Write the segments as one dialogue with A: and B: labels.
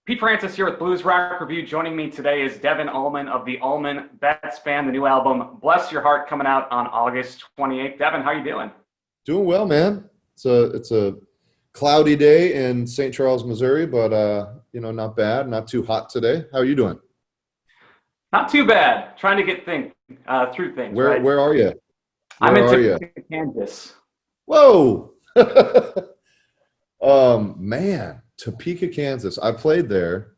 A: Pete Francis here with Blues Rock Review. Joining me today is Devon Allman of the Allman Betts Band, the new album Bless Your Heart, coming out on August 28th. Devon, how are you doing?
B: Doing well, man. It's a cloudy day in St. Charles, Missouri, but not bad. Not too hot today. How are you doing?
A: Not too bad. Trying to get through things,
B: Where
A: right?
B: where are you?
A: I'm
B: Where
A: in
B: are you?
A: Topeka, Kansas.
B: Whoa. Man, Topeka, Kansas. I played there.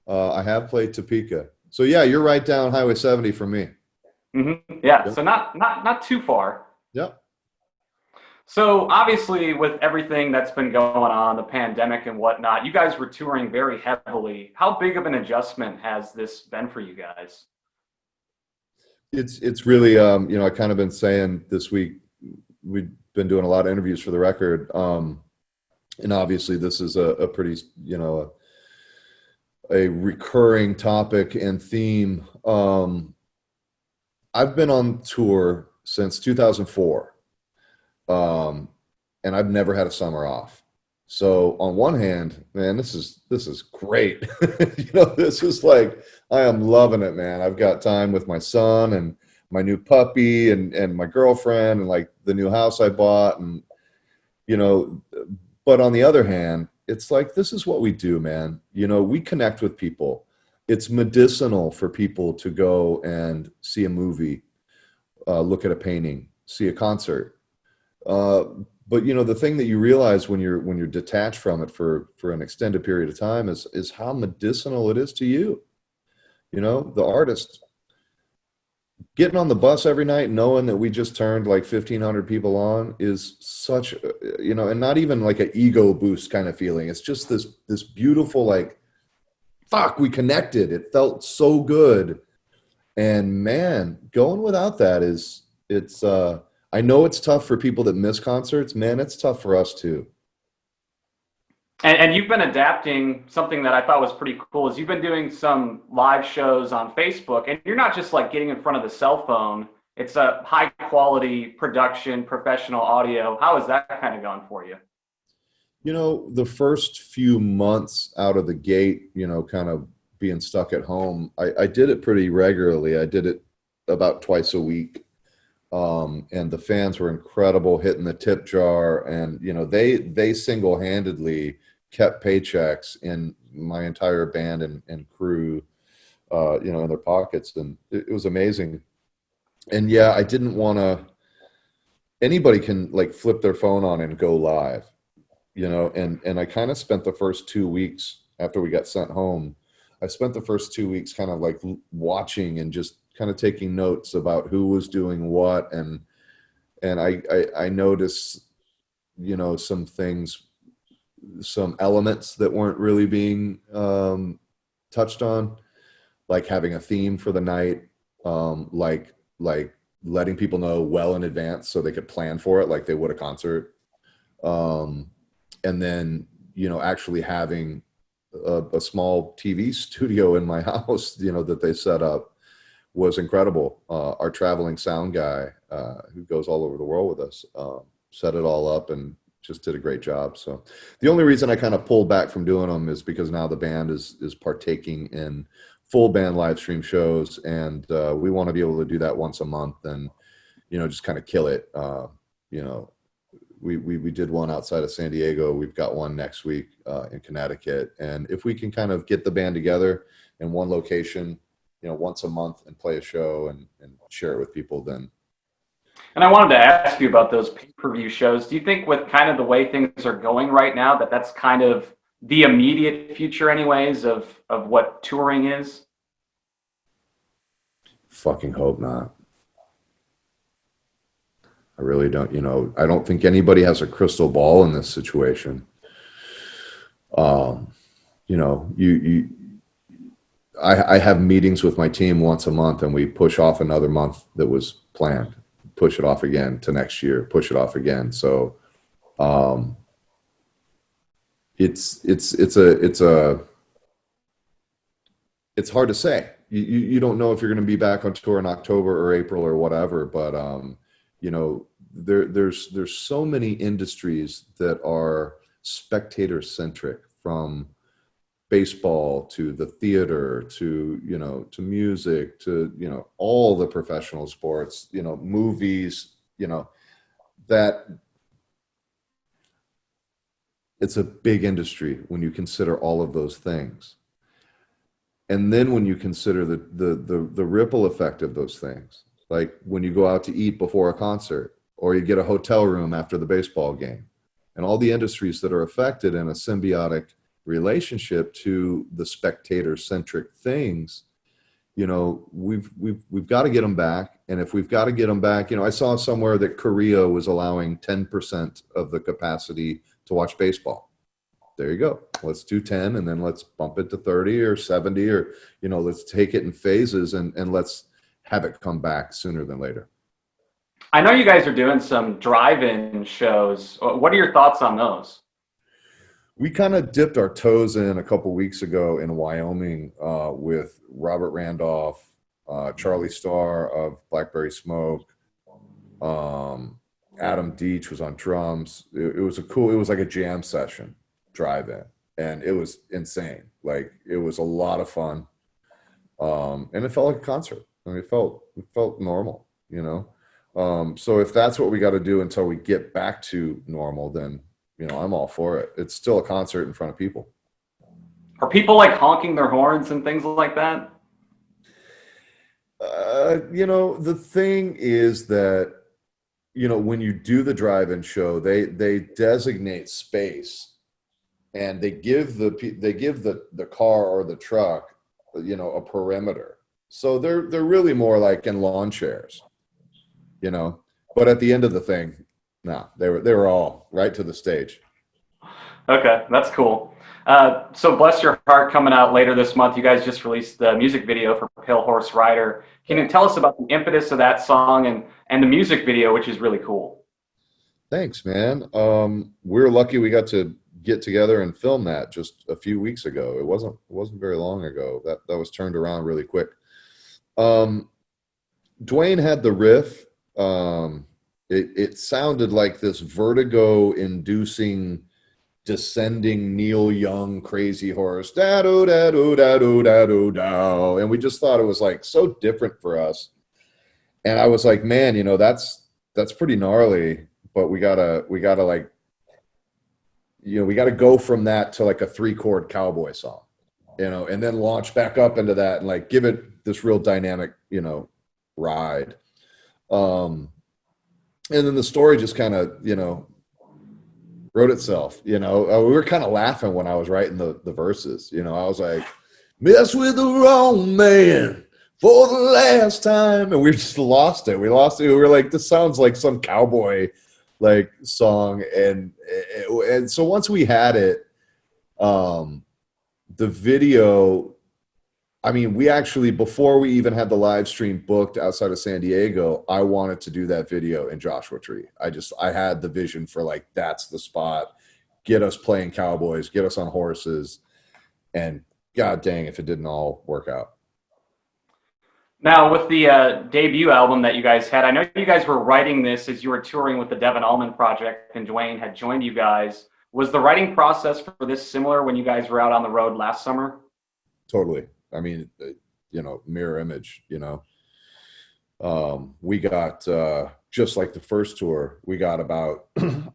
B: I have played Topeka. So yeah, you're right down Highway 70 from me.
A: Yeah,
B: Yep.
A: so not too far.
B: Yep.
A: So obviously, with everything that's been going on, the pandemic and whatnot, you guys were touring very heavily. How big of an adjustment has this been for you guys?
B: It's really I kind of been saying this week we've been doing a lot of interviews for the record. And obviously this is a pretty, a recurring topic and theme. I've been on tour since 2004, and I've never had a summer off. So on one hand, man, this is great. This is like, I am loving it, man. I've got time with my son and my new puppy and my girlfriend and like the new house I bought, and but on the other hand, it's like, this is what we do, man. We connect with people. It's medicinal for people to go and see a movie, look at a painting, see a concert. But the thing that you realize when you're detached from it for an extended period of time is how medicinal it is to you. The artist getting on the bus every night, knowing that we just turned like 1,500 people on, is such, and not even like an ego boost kind of feeling. It's just this beautiful, like, fuck, we connected. It felt so good. And man, going without that it's I know it's tough for people that miss concerts. Man, it's tough for us too.
A: And you've been adapting something that I thought was pretty cool is you've been doing some live shows on Facebook, and you're not just like getting in front of the cell phone. It's a high quality production, professional audio. How is that kind of going for you?
B: The first few months out of the gate, kind of being stuck at home, I did it pretty regularly. I did it about twice a week. And the fans were incredible, hitting the tip jar, and they single-handedly kept paychecks in my entire band and crew, in their pockets, and it was amazing. And yeah, I didn't want to. Anybody can like flip their phone on and go live, and I kind of spent the first 2 weeks after we got sent home. I spent the first 2 weeks kind of like watching and just kind of taking notes about who was doing what, and I noticed, some things, some elements that weren't really being touched on, like having a theme for the night, like letting people know well in advance so they could plan for it like they would a concert, and then actually having a small TV studio in my house, that they set up was incredible. Our traveling sound guy, who goes all over the world with us, set it all up and just did a great job. So the only reason I kind of pulled back from doing them is because now the band is partaking in full band live stream shows, and we want to be able to do that once a month and just kind of kill it. We did one outside of San Diego. We've got one next week in Connecticut, and if we can kind of get the band together in one location, once a month and play a show and share it with people, then.
A: And I wanted to ask you about those pay-per-view shows. Do you think with kind of the way things are going right now that that's kind of the immediate future anyways of what touring is?
B: Fucking hope not. I really don't, I don't think anybody has a crystal ball in this situation. I have meetings with my team once a month, and we push off another month that was planned, push it off again to next year, push it off again. So it's hard to say. You don't know if you're going to be back on tour in October or April or whatever, but there's so many industries that are spectator centric, from baseball to the theater to, to music to, all the professional sports, movies, that it's a big industry when you consider all of those things. And then when you consider the ripple effect of those things, like when you go out to eat before a concert, or you get a hotel room after the baseball game, and all the industries that are affected in a symbiotic relationship to the spectator-centric things, we've got to get them back. And if we've got to get them back, I saw somewhere that Korea was allowing 10% of the capacity to watch baseball. There you go. Let's do 10, and then let's bump it to 30 or 70, or, let's take it in phases, and let's have it come back sooner than later.
A: I know you guys are doing some drive-in shows. What are your thoughts on those?
B: We kind of dipped our toes in a couple weeks ago in Wyoming with Robert Randolph, Charlie Starr of Blackberry Smoke, Adam Deach was on drums. It was like a jam session drive-in, and it was insane. Like, it was a lot of fun, and it felt like a concert. I mean, it felt normal, So if that's what we got to do until we get back to normal, then I'm all for it. It's still a concert in front of people.
A: Are people like honking their horns and things like that?
B: The thing is that, when you do the drive-in show, they designate space, and they give the car or the truck, a perimeter. So they're really more like in lawn chairs, But at the end of the thing, no, they were all right to the stage.
A: Okay, that's cool. So Bless Your Heart coming out later this month. You guys just released the music video for Pale Horse Rider. Can you tell us about the impetus of that song and the music video, which is really cool?
B: Thanks, man. We're lucky we got to get together and film that just a few weeks ago. It wasn't very long ago. That was turned around really quick. Dwayne had the riff. It sounded like this vertigo-inducing, descending Neil Young crazy horse, da-do, da-do, da-do, da-do, da. And we just thought it was like so different for us. And I was like, man, that's pretty gnarly, but we gotta like, we gotta go from that to like a 3-chord cowboy song, and then launch back up into that and like give it this real dynamic, ride. And then the story just kind of, wrote itself. We were kind of laughing when I was writing the verses. I was like, mess with the wrong man for the last time. And we just lost it. We were like, this sounds like some cowboy like song. And so once we had it, the video, I mean, we actually, before we even had the live stream booked outside of San Diego, I wanted to do that video in Joshua Tree. I had the vision for like, that's the spot. Get us playing cowboys, get us on horses. And God dang, if it didn't all work out.
A: Now, with the debut album that you guys had, I know you guys were writing this as you were touring with the Devon Allman project, and Dwayne had joined you guys. Was the writing process for this similar when you guys were out on the road last summer?
B: Totally. I mean, mirror image, we got, just like the first tour, we got about,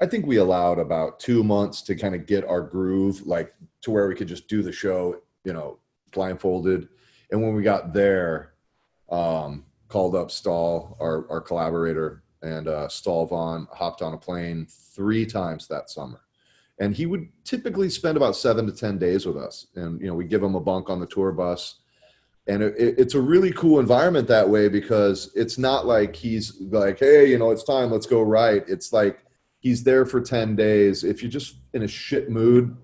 B: I think we allowed about 2 months to kind of get our groove, like to where we could just do the show, blindfolded. And when we got there, called up Stahl, our collaborator, and Stahl Vaughn hopped on a plane 3 times that summer. And he would typically spend about 7 to 10 days with us. And, we give him a bunk on the tour bus. And it's a really cool environment that way, because it's not like he's like, hey, it's time, let's go write. It's like he's there for 10 days. If you're just in a shit mood,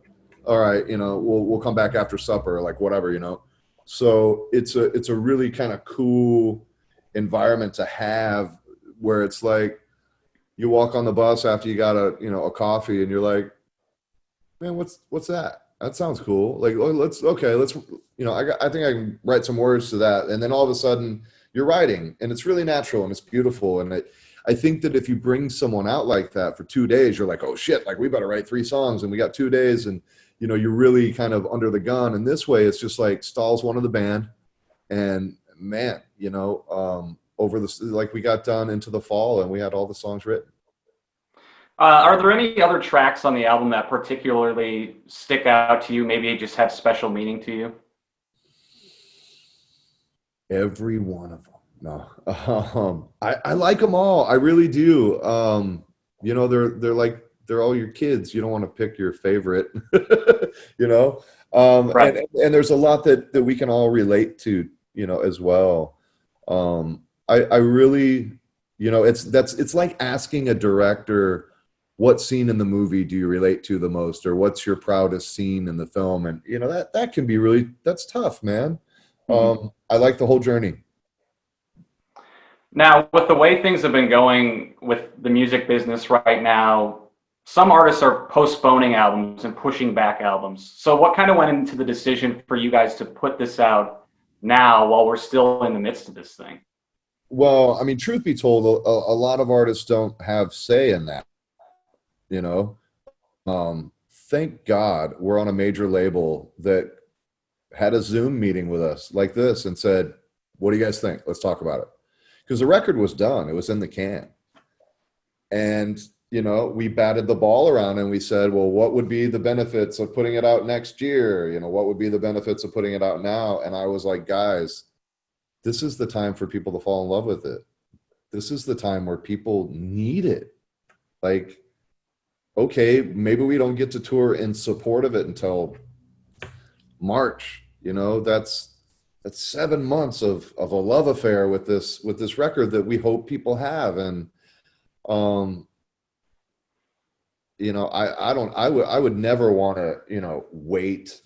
B: all right, we'll come back after supper, like whatever, So it's a really kind of cool environment to have, where it's like you walk on the bus after you got a coffee, and you're like, man, what's that? That sounds cool. Like, let's I think I can write some words to that. And then all of a sudden you're writing, and it's really natural and it's beautiful. And I think that if you bring someone out like that for 2 days, you're like, oh shit, like we better write 3 songs, and we got 2 days. And, you're really kind of under the gun. And this way, it's just like Stahl's one of the band, and man, over the like we got done into the fall and we had all the songs written.
A: Are there any other tracks on the album that particularly stick out to you? Maybe just have special meaning to you?
B: Every one of them. No, I like them all. I really do. They're all your kids. You don't want to pick your favorite, you know.
A: Right.
B: And there's a lot that we can all relate to, as well. I really, it's like asking a director, what scene in the movie do you relate to the most, or what's your proudest scene in the film? And that can be that's tough, man. I like the whole journey.
A: Now, with the way things have been going with the music business right now, some artists are postponing albums and pushing back albums. So, what kind of went into the decision for you guys to put this out now while we're still in the midst of this thing?
B: Well, I mean, truth be told, a lot of artists don't have say in that. You know, thank God we're on a major label that had a Zoom meeting with us like this and said, "What do you guys think? Let's talk about it." Because the record was done, it was in the can, and we batted the ball around and we said, well, what would be the benefits of putting it out next year? What would be the benefits of putting it out now? And I was like, guys, this is the time for people to fall in love with it. This is the time where people need it. Like, okay, maybe we don't get to tour in support of it until March. That's 7 months of a love affair with this record that we hope people have. And I would never want to wait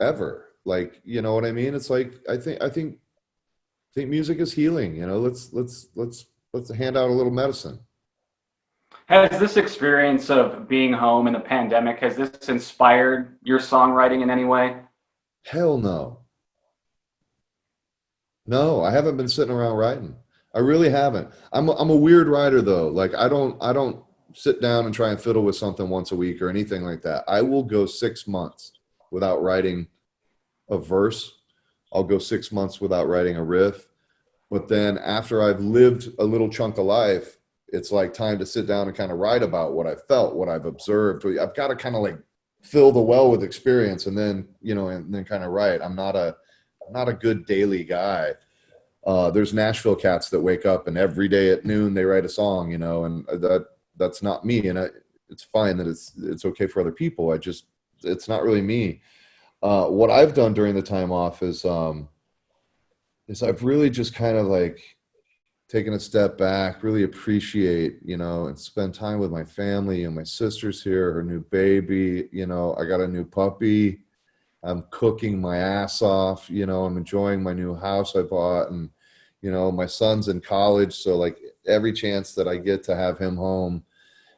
B: ever. Like, you know what I mean? It's like I think music is healing. Let's hand out a little medicine.
A: Has this experience of being home in the pandemic, has this inspired your songwriting in any way?
B: Hell no. No, I haven't been sitting around writing. I really haven't. I'm a weird writer though. Like I don't sit down and try and fiddle with something once a week or anything like that. I will go 6 months without writing a verse. I'll go 6 months without writing a riff. But then after I've lived a little chunk of life, it's like time to sit down and kind of write about what I felt, what I've observed. I've got to kind of like fill the well with experience and then, and then kind of write. I'm not a good daily guy. There's Nashville cats that wake up and every day at noon they write a song, and that's not me. And it's fine that it's okay for other people. It's not really me. What I've done during the time off is I've really just kind of like taken a step back, really appreciate, and spend time with my family. And my sister's here, her new baby, I got a new puppy. I'm cooking my ass off, I'm enjoying my new house I bought, and my son's in college, so like every chance that I get to have him home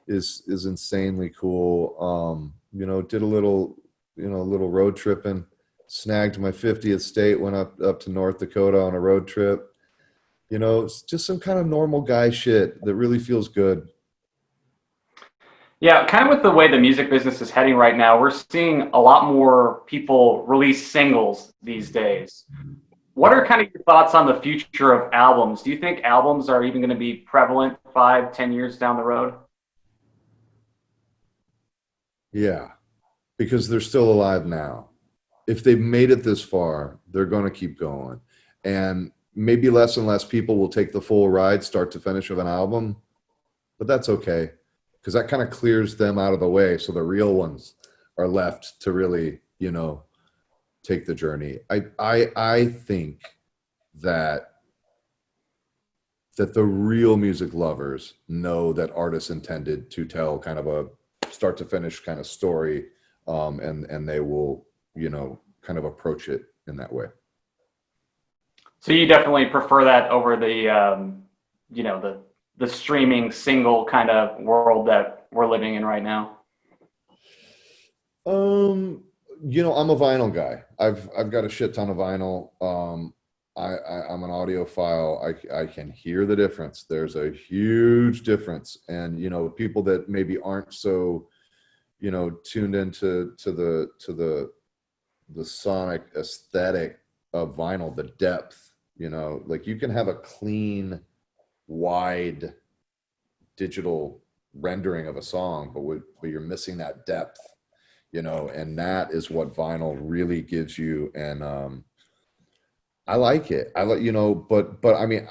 B: is insanely cool. Did a little road tripping, snagged my 50th state, went up to North Dakota on a road trip. It's just some kind of normal guy shit that really feels good.
A: Yeah, kind of with the way the music business is heading right now, we're seeing a lot more people release singles these days. What are kind of your thoughts on the future of albums? Do you think albums are even going to be prevalent 5, 10 years down the road?
B: Yeah, because they're still alive now. If they've made it this far, they're going to keep going. And maybe less and less people will take the full ride, start to finish of an album, but that's okay, because that kind of clears them out of the way. So the real ones are left to really, take the journey. I think that the real music lovers know that artists intended to tell kind of a start to finish kind of story, and they will, kind of approach it in that way.
A: So you definitely prefer that over the streaming single kind of world that we're living in right now?
B: I'm a vinyl guy. I've got a shit ton of vinyl. I'm an audiophile. I can hear the difference. There's a huge difference. And, people that maybe aren't so, you know, tuned into the sonic aesthetic of vinyl, the depth, you know, like you can have a clean, wide digital rendering of a song, but you're missing that depth, you know, and that is what vinyl really gives you. And I like it. I like, you know, but I mean,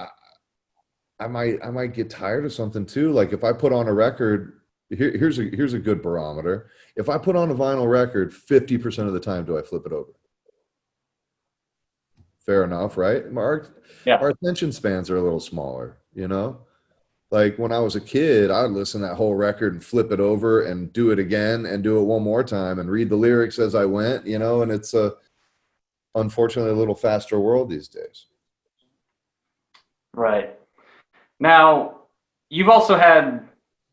B: I might get tired of something too. Like if I put on a record, here's a good barometer. If I put on a vinyl record, 50% of the time do I flip it over? Fair enough, right?
A: Yeah.
B: Our attention spans are a little smaller, you know? Like when I was a kid, I'd listen to that whole record and flip it over and do it again and do it one more time and read the lyrics as I went, you know, and it's unfortunately a little faster world these days.
A: Right. Now, you've also had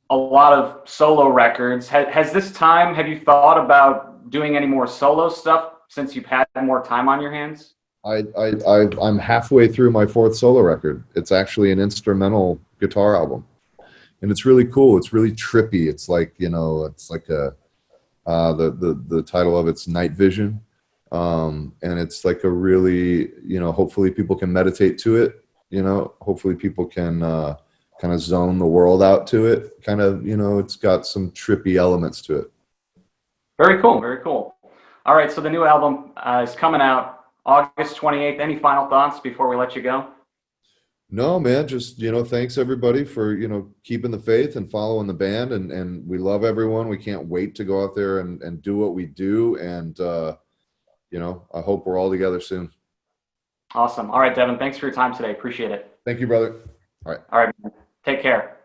A: a lot of solo records. Has this time, have you thought about doing any more solo stuff since you've had more time on your hands?
B: I'm halfway through my fourth solo record. It's actually an instrumental guitar album, and it's really cool. It's really trippy. It's like, you know, it's like the title of it's Night Vision, and it's like a really, you know, hopefully people can meditate to it. You know, hopefully people can kind of zone the world out to it. Kind of, you know, it's got some trippy elements to it.
A: Very cool. Very cool. All right. So the new album is coming out August 28th. Any final thoughts before we let you go?
B: No, man, just, you know, thanks everybody for, you know, keeping the faith and following the band, and we love everyone. We can't wait to go out there and do what we do. And, you know, I hope we're all together soon.
A: Awesome. All right, Devon. Thanks for your time today. Appreciate it.
B: Thank you, brother. All right.
A: All right. Take care.